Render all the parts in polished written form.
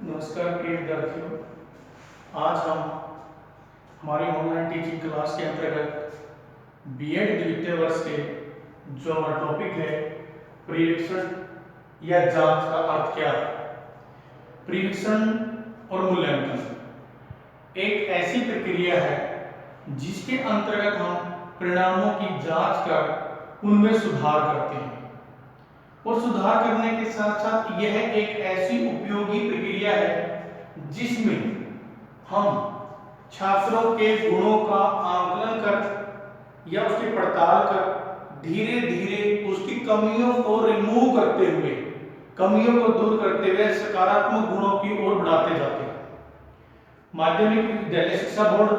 नमस्कार प्रिय विद्यार्थियों। आज हम हमारी ऑनलाइन टीचिंग क्लास के अंतर्गत बीएड द्वितीय वर्ष के जो हमारा टॉपिक है परीक्षण या जांच का अर्थ क्या है। परीक्षण और मूल्यांकन एक ऐसी प्रक्रिया है जिसके अंतर्गत हम परिणामों की जांच कर उनमें सुधार करते हैं और सुधार करने के साथ साथ यह एक ऐसी उपयोगी प्रक्रिया है जिसमें हम छात्रों के गुणों का आकलन कर या उसकी पड़ताल कर धीरे धीरे उसकी कमियों को रिमूव करते हुए, कमियों को दूर करते हुए सकारात्मक गुणों की ओर बढ़ाते जाते हैं। माध्यमिक विद्यालय शिक्षा बोर्ड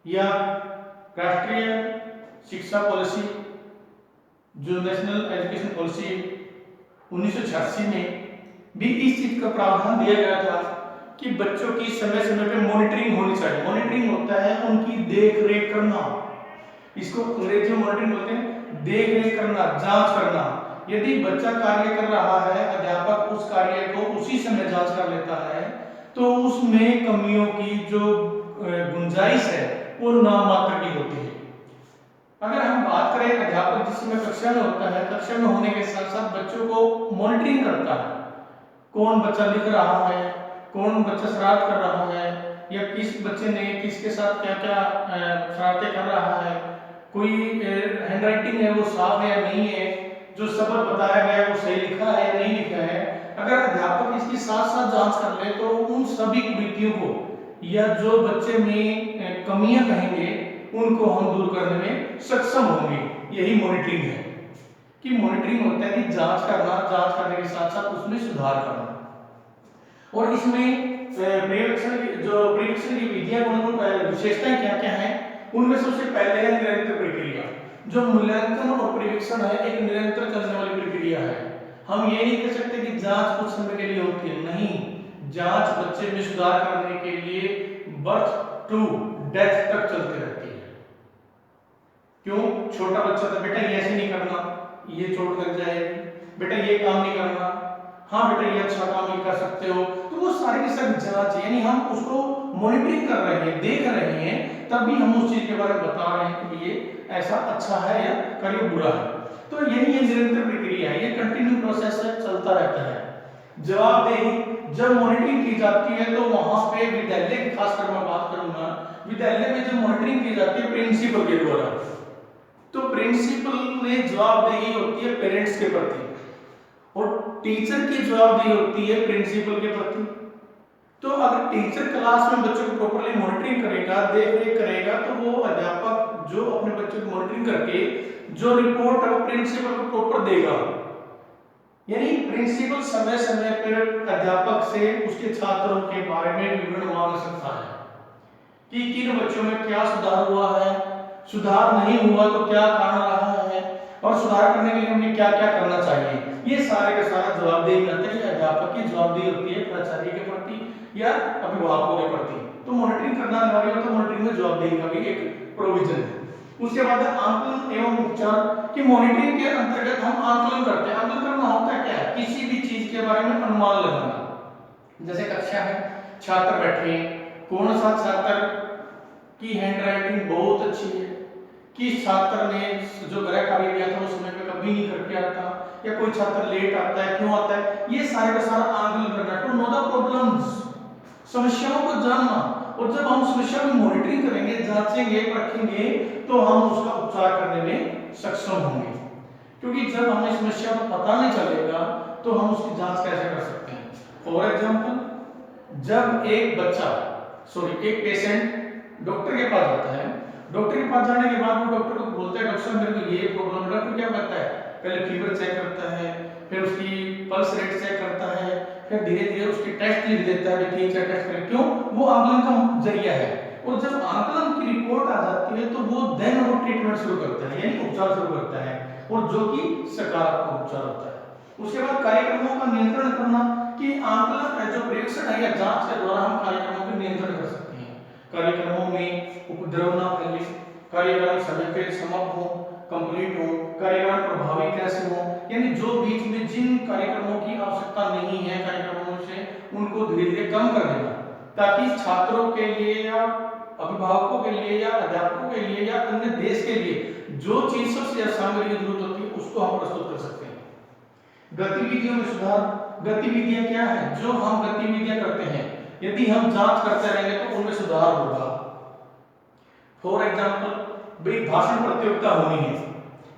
या राष्ट्रीय शिक्षा पॉलिसी जो नेशनल एजुकेशन पॉलिसी 1986 में भी इस चीज का प्रावधान दिया गया था कि बच्चों की समय समय पे मॉनिटरिंग होनी चाहिए। मॉनिटरिंग होता है उनकी देख रेख करना, इसको अंग्रेजी में मॉनिटरिंग बोलते हैं, देख रेख करना, जांच करना। यदि बच्चा कार्य कर रहा है, अध्यापक उस कार्य को उसी समय जांच कर लेता है तो उसमें कमियों की जो गुंजाइश है वो नामात्र की होती है। अगर हम बात करें अध्यापक जिस समय कक्षा में होता है, कक्षा में होने के साथ साथ बच्चों को मॉनिटरिंग करता है, कौन बच्चा लिख रहा है, कौन बच्चा शरारत कर रहा है या किस बच्चे ने किसके साथ क्या क्या शरारतें कर रहा है, कोई हैंडराइटिंग है वो साफ है या नहीं है, जो सबक बताया गया है वो सही लिखा है या नहीं लिखा है। अगर अध्यापक इसकी साथ साथ जांच कर ले तो उन सभी कुरीतियों को या जो बच्चे में कमियां कहेंगे उनको हम दूर करने में सक्षम होंगे। यही मॉनिटरिंग है कि मॉनिटरिंग होता है कि जांच करना, जांच करने के साथ साथ उसमें सुधार करना। और इसमें परीक्षण की विधियां, विशेषताएं क्या क्या है, उनमें सबसे पहले है निरंतर प्रक्रिया। जो मूल्यांकन और परीक्षण है एक निरंतर चलने वाली प्रक्रिया है। हम ये नहीं कह सकते कि जांच कुछ समय के लिए होती है, नहीं, जांच बच्चे में सुधार करने के लिए बर्थ टू डेथ तक चलती रहती है। क्यों? छोटा बच्चा तो बेटा ये ऐसे नहीं करना, ये चोट लग जाएगी, बेटा ये काम नहीं करना, हाँ बेटा ये अच्छा काम नहीं कर सकते हो, तो वो सारी की सारी जांच, यानी हम उसको मॉनिटरिंग कर रहे हैं, देख रहे हैं, तभी हम उस चीज के बारे में बता रहे हैं कि ये ऐसा अच्छा है या करिए बुरा है। तो यही ये निरंतर प्रक्रिया है, ये कंटिन्यू प्रोसेस है, चलता रहता है। जवाबदेही, जब मॉनिटरिंग की जाती है तो वहां पे विद्यालय की खासकर मैं बात करूंगा, विद्यालय में जब मॉनिटरिंग की जाती है प्रिंसिपल के द्वारा, तो प्रिंसिपल में जवाबदेही होती है पेरेंट्स के प्रति और टीचर की जवाबदेही होती है प्रिंसिपल के प्रति। तो अगर टीचर क्लास में बच्चों को प्रॉपर्ली मॉनिटरिंग करेगा, देख रेख करेगा, तो वो अध्यापक जो अपने बच्चों को मॉनिटरिंग करके जो रिपोर्ट है वो प्रिंसिपल को प्रॉपर देगा। यानी प्रिंसिपल समय समय पर अध्यापक से उसके छात्रों के बारे में विवरण मांग सकता है कि किन बच्चों में क्या सुधार हुआ है, सुधार नहीं हुआ तो क्या कारण रहा है, और सुधार करने के लिए हमें क्या क्या करना चाहिए। ये सारे का सारा जवाबदेही करते हैं। अध्यापक की जवाबदेही होती है प्राचार्य के प्रति या अभिभावकों के प्रति। तो मॉनिटरिंग करना अनिवार्य होता है, मॉनिटरिंग में जवाबदेही का भी एक प्रोविजन है। उसके बाद आंकलन एवं उपचार की मॉनिटरिंग के अंतर्गत हम आंकलन करते हैं। आंकलन करना होता है क्या? किसी भी चीज के बारे में अनुमान लगाना। जैसे कक्षा है, छात्र बैठे हैं, कौन सा छात्र की हैंडराइटिंग बहुत अच्छी है, किस छात्र ने जो गृह कार्य किया था उस समय पे कभी नहीं करके आता, या कोई छात्र लेट आता है, क्यों आता है, ये सारे का सारा आकलन करना। टू नो द प्रॉब्लम्स, समस्याओं को जानना। और जब हम समस्या की मॉनिटरिंग करेंगे, जांचेंगे, परखेंगे, तो हम उसका उपचार करने में सक्षम होंगे। क्योंकि जब हमें समस्या का पता नहीं चलेगा तो हम उसकी जांच कैसे कर सकते हैं। फॉर एग्जाम्पल, जब एक पेशेंट डॉक्टर के पास जाता है, डॉक्टर के पास जाने के बाद वो डॉक्टर को बोलता है डॉक्टर साहब मेरे को ये प्रॉब्लम है। डॉक्टर क्या करता है? पहले फीवर चेक करता है, फिर उसकी पल्स रेट चेक करता है, फिर धीरे धीरे उसकी टेस्ट लिख देता है, 3-4 टेस्ट करें। क्यों? वो आकलन का जरिया है। और जब आकलन की रिपोर्ट आ जाती है तो वो देन वो ट्रीटमेंट शुरू करता है, यानी उपचार शुरू करता है, और जो कि सकारात्मक उपचार होता है। उसके बाद कार्यक्रमों का नियंत्रण करना, कि आकलन जो परीक्षण है या जांच के द्वारा हम कार्यक्रमों का नियंत्रण कर सकते हैं। कार्यक्रमों में उपद्रव ना फैले, कार्यक्रम समय पे समाप्त हो, कंप्लीट हो, कार्यक्रम प्रभावी कैसे हो, यानी जो बीच में जिन कार्यक्रमों की आवश्यकता नहीं है कार्यक्रमों से उनको धीरे धीरे कम कर देना, ताकि छात्रों के लिए या अभिभावकों के लिए या अध्यापकों के लिए या अन्य देश के लिए जो चीज सबसे ज्यादा सामग्री की जरूरत होती है उसको हम प्रस्तुत कर सकते हैं। गतिविधियों में सुधार। गतिविधियां क्या है? जो हम गतिविधियां करते हैं, यदि हम जांच करते रहेंगे तो उनमें सुधार होगा। फॉर एग्जाम्पल, भाई भाषण प्रतियोगिता होनी है।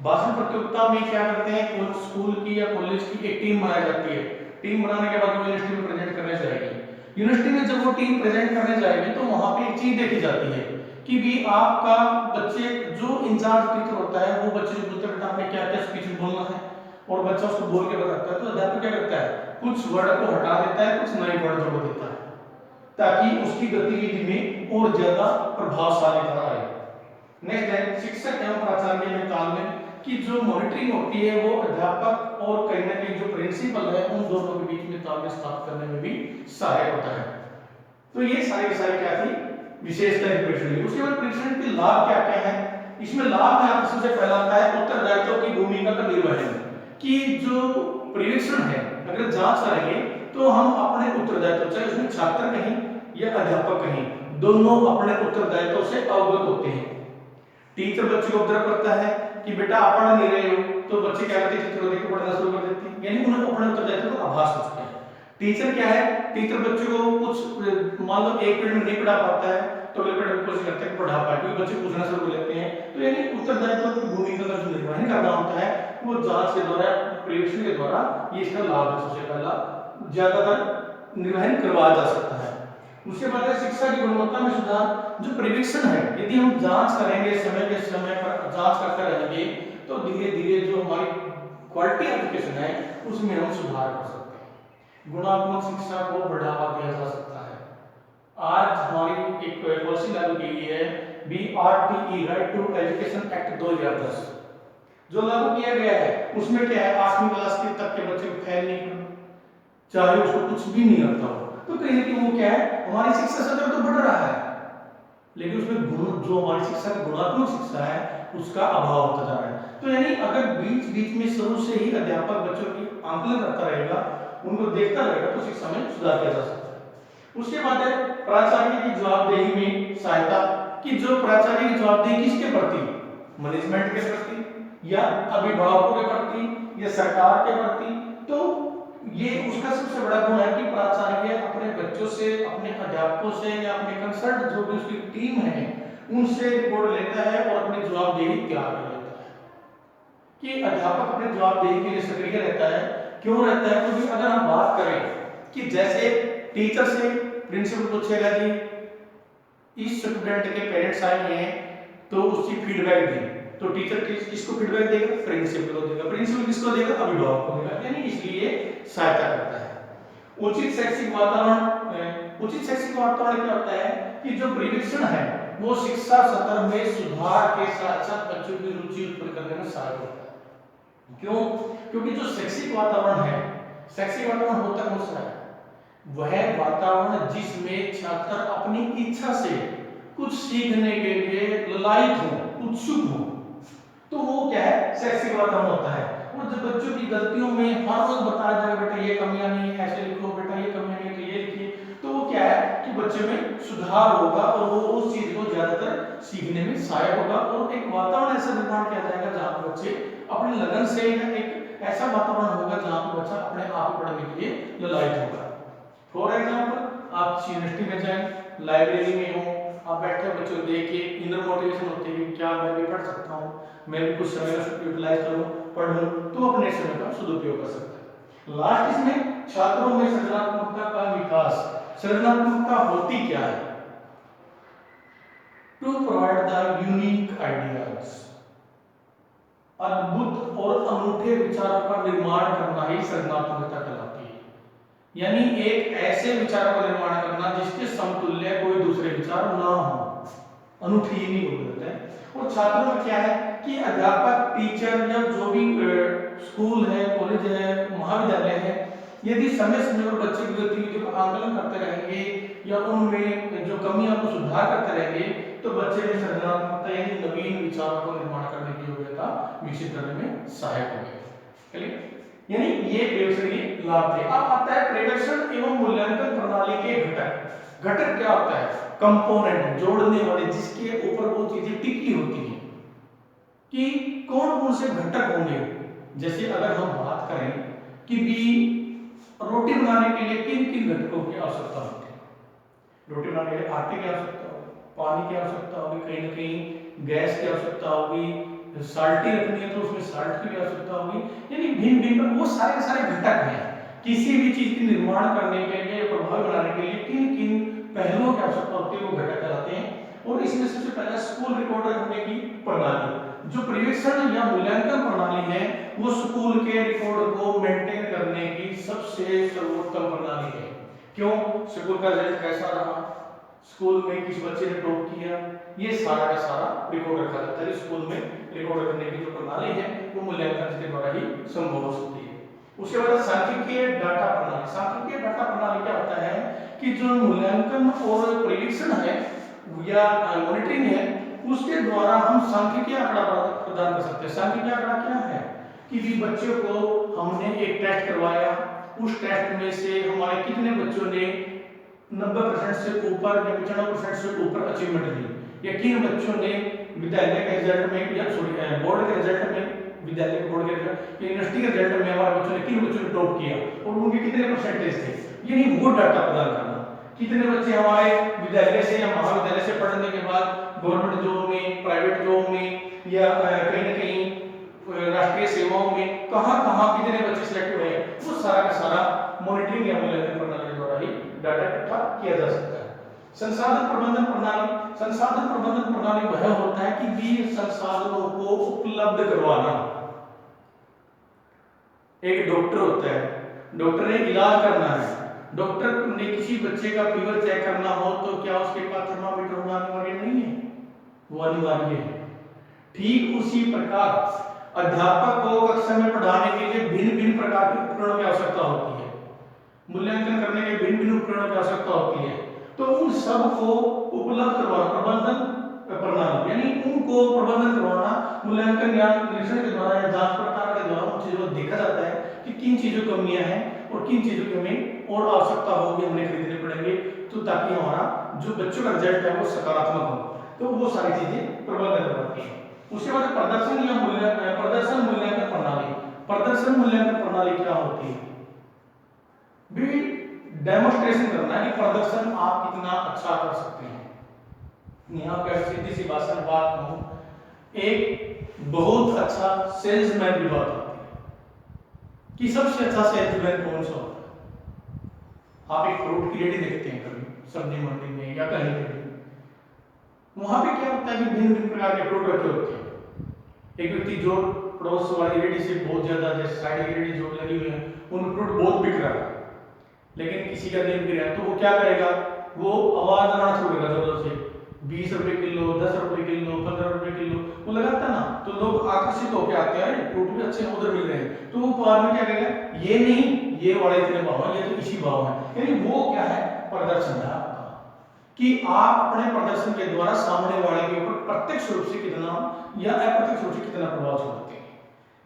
भाषण प्रतियोगिता में क्या करते हैं, कोई स्कूल की या कॉलेज की एक टीम बनाई जाती है। टीम बनाने के बाद वो यूनिवर्सिटी में प्रेजेंट करने जाएगी। यूनिवर्सिटी में जब वो टीम प्रेजेंट करने जाएगी तो वहां पे एक चीज देखी जाती है कि भी आपका बच्चे जो इंचार्ज टीचर होता है वो बच्चे से पूछता है बेटा आपने क्या क्या स्पीच बोलना है, और बच्चा उसको बोल के बताता है। तो अध्यापक क्या करता है, कुछ वर्ड को हटा देता है, कुछ नए वर्ड जोड़ देता है, ताकि उसकी गतिविधि में और ज्यादा प्रभावशाली आए। नेक्स्ट है शिक्षक एवं प्राचार्य में तालमेल, की जो मॉनिटरिंग होती है वो अध्यापक और कहीं ना कहीं जो प्रिंसिपल है उन दोनों के बीच में तालमेल स्थापित करने में भी सहायक होता है। तो ये सारी क्या थी विशेषता परीक्षण की। उसके बाद परीक्षण के लाभ क्या क्या है? इसमें लाभ में सबसे पहला आता है उत्तरदायित्व की भूमिका का निर्वहन, कि जो परीक्षण है अगर जांच करेंगे तो हम अपने उत्तरदायित्व, चाहे उसमें छात्र कहीं या अध्यापक कहीं, दोनों अपने उत्तरदायित्व से अवगत होते हैं। टीचर बच्चे को ऑब्जर्व करता है कि बेटा आप पढ़ नहीं रहे हो, तो बच्चे क्या करते हैं, चित्र देख के पढ़ना शुरू कर देते हैं, यानी उन्हें अपने उत्तरदायित्व का आभास होता है। टीचर क्या है, टीचर बच्चे को कुछ मान लो एक पीरियड में नहीं पढ़ा पाता है तो अगले पीरियड में कोशिश करते हैं पढ़ा पाए, क्योंकि बच्चे पूछना शुरू कर लेते हैं। तो यानी उत्तरदायित्व की भूमिका का जो निर्वहन करना होता है वो जांच के द्वारा, परीक्षण के द्वारा ये इसका लाभ है। सबसे पहला ज्यादातर निर्वहन करवाया जा सकता है। उसके बाद है शिक्षा की गुणवत्ता में सुधार। जो परीक्षण है यदि हम जांच करेंगे, समय के समय पर जांच करते रहेंगे तो धीरे धीरे जो हमारी क्वालिटी एजुकेशन है उसमें हम सुधार कर सकते हैं। गुणात्मक शिक्षा को बढ़ावा दिया जा सकता है। आज हमारी एक पॉलिसी लागू की गई है BRTE, right to education act 2010, जो लागू किया गया है। उसमें क्या है, 8वीं क्लास तक के बच्चे को फेल नहीं करना, चाहे उसको कुछ भी नहीं आता हो। तो कहीं ना कहीं वो क्या है, हमारी शिक्षा स्तर तो बढ़ रहा है, लेकिन उसमें गुण, जो हमारी शिक्षा की गुणात्मक शिक्षा है उसका अभाव होता जा रहा है। तो यानी अगर बीच बीच में शुरू से ही अध्यापक बच्चों की आंकलन करता रहेगा, उनको देखता रहेगा, तो शिक्षा में सुधार किया जा सकता है। उसके बाद है प्राचार्य की जवाबदेही में सहायता, कि जो प्राचार्य की जवाबदेही किसके प्रति, मैनेजमेंट के प्रति या अभिभावकों के प्रति या सरकार के प्रति। तो ये उसका सबसे बड़ा गुण है कि प्राचार्य अपने बच्चों से, अपने अध्यापकों से या अपने कंसर्न जो भी उसकी टीम है उनसे रिपोर्ट लेता है और अपनी जवाबदेही तैयार कर लेता है। कि अध्यापक अपने जवाबदेही के लिए सक्रिय रहता है। क्यों रहता है? क्योंकि अगर हम बात करें कि जैसे टीचर से प्रिंसिपल पूछेगा जी इस स्टूडेंट के पेरेंट्स आए हैं तो उसकी फीडबैक दें, तो टीचर किसको फीडबैक देगा, प्रिंसिपल को देगा, प्रिंसिपल किसको देगा, अभिभावक को देगा, यानी इसलिए सहायता करता है। उचित शैक्षिक वातावरण, उचित शैक्षिक वातावरण क्या होता है कि जो परीक्षण है वो शिक्षा सत्र में सुधार के साथ साथ बच्चों की रुचि उत्पन्न करने में सहायक होता है। क्यों? क्योंकि जो शैक्षिक वातावरण है, शैक्षिक वातावरण होता कौन सा है, वह वातावरण जिसमें छात्र अपनी इच्छा से कुछ सीखने के लिए ललायित हो, उत्सुक हो, तो वो क्या है, शैक्षिक वातावरण होता है। और जब बच्चों की गलतियों में हर रोज बताया जाएगा बेटा ये कमियां नहीं है, ऐसे लिखो, बेटा ये कमियां नहीं है तो ये लिखिए, तो वो क्या है कि बच्चे में सुधार होगा और वो उस चीज को ज्यादातर सीखने में सहायक होगा। और एक वातावरण ऐसा निर्माण किया जाएगा जहाँ पर बच्चे अपने लगन से, एक ऐसा वातावरण होगा जहाँ पर बच्चा अपने आप पढ़ने के लिए ललायित होगा। फॉर एग्जाम्पल, आप यूनिवर्सिटी में जाएं, लाइब्रेरी में हो, आप बैठे हो, बच्चों को देखिए, इनर मोटिवेशन होती है कि क्या मैं भी पढ़ सकता हूँ, मैं भी कुछ समय का यूटिलाइज करूँ, पढ़ूँ, तो अपने समय का सदुपयोग कर सकता है। लास्ट इसमें छात्रों में सृजनात्मकता का विकास। सृजनात्मकता होती क्या है? To provide the unique ideas, अद्भुत और अनूठे विचारों का निर्माण करना ही सृजनात्मकता कहलाती है। यानी एक ऐसे विचारों का निर्माण करना जिसके समतुल्य कोई दूसरे विचार ना हो, अनूठी ही नहीं बोलते हैं। और छात्रों में क्या है कि अध्यापक, टीचर या जो भी स्कूल है, कॉलेज है, महाविद्यालय है, यदि समय समय पर बच्चे की गतिविधियों का आकलन करते रहेंगे या उनमें जो कमियां को सुधार करते रहेंगे तो बच्चे में सृजनात्मकता यानी नवीन विचारों को निर्माण करने की योग्यता विकसित करने में सहायक होगी। यानी ये प्रयोगशाला लाभ थे। अब आता है प्रेक्षण एवं मूल्यांकन घटक। घटक क्या होता है? कंपोनेंट, जोड़ने वाले, जिसके ऊपर वो चीजें टिकी होती हैं कि कौन कौन से घटक होंगे। जैसे अगर हम बात करें कि भी रोटी बनाने के लिए किन किन घटकों की आवश्यकता होती है। रोटी बनाने के लिए आटे की आवश्यकता होगी, पानी की आवश्यकता होगी, कहीं ना कहीं गैस की आवश्यकता होगी, साल्टी रखनी है तो उसमें साल्ट की भी आवश्यकता होगी। यानी भिन्न भिन्न वो सारे के सारे घटक हैं। किसी भी चीज के निर्माण करने के लिए, प्रभावी बनाने के लिए किन किन पहलुओं की आवश्यकता होती है वो घटक कहलाते हैं। और इसमें सबसे पहला स्कूल रिकॉर्ड रखने की प्रणाली। जो पर्यवेक्षण या मूल्यांकन प्रणाली है वो स्कूल के रिकॉर्ड को मेंटेन करने की सबसे सर्वोत्तम प्रणाली है। क्यों? स्कूल का रिजल्ट कैसा रहा, स्कूल में किस बच्चे ने टॉप किया, ये सारा का सारा रिकॉर्ड रखा जाता है। स्कूल में रिकॉर्ड रखने की जो प्रणाली है वो मूल्यांकन के द्वारा ही संभव हो सकती है। उसके बाद सांख्यिकीय डाटा प्रणाली। सांख्यिकीय डाटा प्रणाली क्या होता है कि जो मूल्यांकन और परीक्षण है या मॉनिटरिंग है उसके द्वारा हम सांख्यिकीय आंकड़ा प्रदान कर सकते हैं। सांख्यिकीय आंकड़ा क्या है कि भी बच्चों को हमने एक टेस्ट करवाया, उस टेस्ट में से हमारे कितने बच्चों ने 90% से ऊपर या 95% से ऊपर अचीवमेंट दी, या किन बच्चों ने विद्यालय के रिजल्ट में या सॉरी बोर्ड के रिजल्ट में, विद्यालय के बोर्ड के रिजल्ट या यूनिवर्सिटी के रिजल्ट में हमारे बच्चों ने किन बच्चों ने टॉप किया और उनके कितने परसेंटेज थे। यानी वो डाटा प्रदान करना, कितने बच्चे हमारे विद्यालय से या महाविद्यालय से पढ़ने के बाद गवर्नमेंट जॉब में, प्राइवेट जॉब में या कहीं ना कहीं राष्ट्रीय सेवाओं में कहां कितने बच्चे सिलेक्ट हुए हैं, वो सारा का सारा मॉनिटरिंग या मूल्यांकन प्रणाली के द्वारा ही डाटा इकट्ठा किया जा सकता है। संसाधन प्रबंधन प्रणाली। संसाधन प्रबंधन प्रणाली वह होता है कि भी संसाधनों को उपलब्ध करवाना। एक डॉक्टर होता है, डॉक्टर ने इलाज करना है, डॉक्टर ने किसी बच्चे का फीवर चेक करना हो तो क्या उसके पास थर्मामीटर होना अनिवार्य नहीं है? वो अनिवार्य है। ठीक उसी प्रकार अध्यापक को कक्षा में पढ़ाने के लिए भिन्न भिन्न प्रकार के उपकरणों की आवश्यकता होती है, मूल्यांकन करने के भिन्न भिन्न उपकरणों की आवश्यकता होती है। तो उन सब को उपलब्ध करवाना प्रबंधन प्रणाली, यानी उनको प्रबंधन करवाना मूल्यांकन या निरीक्षण के द्वारा या जांच पड़ताल के द्वारा उन चीजों को देखा जाता है कि किन चीजों की कमियां हैं और किन चीजों की हमें और आवश्यकता होगी, हमें खरीदने पड़ेंगे, तो ताकि हमारा जो बच्चों का रिजल्ट है वो सकारात्मक हो। तो वो सारी चीजें प्रबंधन करवाती है। उसके बाद प्रदर्शन या प्रदर्शन मूल्यांकन प्रणाली। प्रदर्शन मूल्यांकन प्रणाली क्या होती है? भी डेमोन्स्ट्रेशन करना है कि प्रदर्शन आप कितना अच्छा कर सकते हैं। यहाँ पे सीधी सी भाषा में बात कहूं, एक बहुत अच्छा सेल्समैन की बात होती है कि सबसे अच्छा सेल्समैन कौन सा होता है। आप एक फ्रूट की रेडी देखते हैं कभी सब्जी मंडी में या कहीं पे, वहां पे क्या होता है कि भिन्न भिन्न प्रकार के फ्रूट रखे होते हैं। एक व्यक्ति जो पड़ोस वाली रेडी से बहुत ज्यादा, जैसे साइड की रेडी जो लगी हुई है उन फ्रूट बहुत बिक रहा है, लेकिन किसी का नहीं बिक रहा है, तो वो क्या करेगा? वो आवाज लगाना छोड़ेगा जोर से, 20 रुपए किलो, 10 रुपए किलो, 15 रुपए किलो वो लगाता ना, तो लोग आकर्षित होकर आते हैं, फ्रूट भी अच्छे उधर मिल रहे हैं, तो वो बाद में क्या करेगा? ये नहीं, ये वाले इतने भाव है, ये तो इसी भाव है। यानी वो क्या है? प्रदर्शन है आपका, कि आप अपने प्रदर्शन के द्वारा सामने वाले के ऊपर प्रत्यक्ष रूप से कितना या अप्रत्यक्ष रूप से कितना प्रभाव छोड़ते हैं,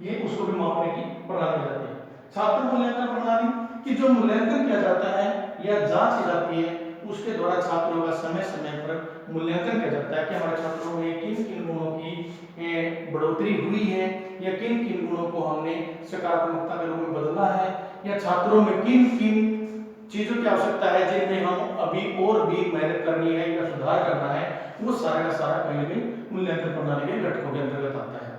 ये उसको भी मापने की प्रणाली जाती है। छात्र मूल्यांकन प्रणाली कि जो मूल्यांकन किया जाता है या जांच की जाती है उसके द्वारा छात्रों का समय समय पर मूल्यांकन किया जाता है कि हमारे छात्रों में किन किन गुणों की बढ़ोतरी हुई है या किन किन गुणों को हमने सकारात्मकता के रूप में बदला है, या छात्रों में किन किन चीजों की आवश्यकता है जिनमें हम अभी और भी मेहनत करनी है या सुधार करना है। वो सारा का सारा कहीं ना कहीं मूल्यांकन प्रणाली के घटकों के अंतर्गत आता है।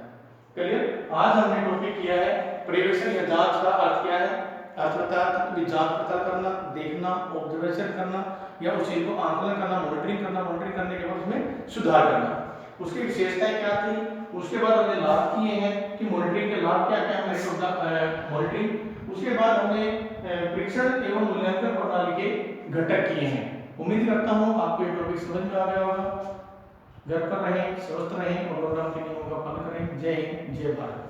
क्लियर? आज हमने टॉपिक किया है पर्यवेक्षण या जांच का अर्थ क्या है। अर्थ बताया था कि जांच पड़ताल करना, देखना, ऑब्जर्वेशन करना या उस चीज को आंकलन करना, मॉनिटरिंग करना, मॉनिटरिंग करने के बाद उसमें सुधार करना। उसकी विशेषताएं क्या थी, उसके बाद हमने लाभ किए हैं कि मॉनिटरिंग के लाभ क्या क्या है मॉनिटरिंग। उसके बाद हमने परीक्षण एवं मूल्यांकन प्रणाली के घटक किए हैं। उम्मीद करता हूं आपको ये टॉपिक समझ में आ गया होगा। घर पर रहें, स्वस्थ रहें और लॉकडाउन के नियमों का पालन करें। जय हिंद, जय भारत।